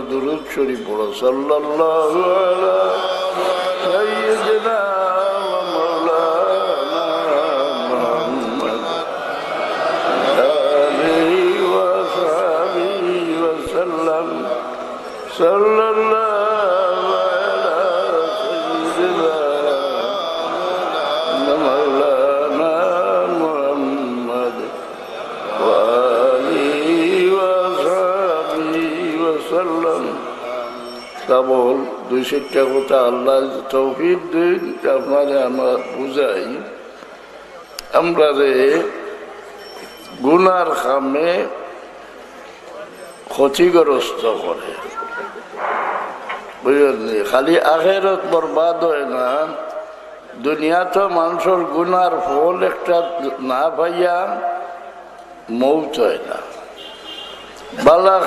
দুরূদ শরীফ পড়ো। সাল্লাল্লাহু আলা সাইয়্যিদিনা ওয়া মাওলানা মুহাম্মদ আলিহি ওয়া সাহবিহি ওয়া সাল্লাম। সাল্লাল্লাহু আলা সাইয়্যিদিনা মাওলানা মুহাম্মদ ওয়া আলিহি ওয়া সাহবিহি ওয়া সাল্লাম। কেবল দুই শিক্ষা কথা আল্লাহ তৌফিক দিন, আপনারে আমরা বুঝাই। আমরা রে গুনার খামে ক্ষতিগ্রস্ত করে, বুঝলেন? খালি আখেরত বরবাদ হয় না, দুনিয়া তো মানুষের গুনার ফল একটা না পাইয়া মৌত হয় না। বালা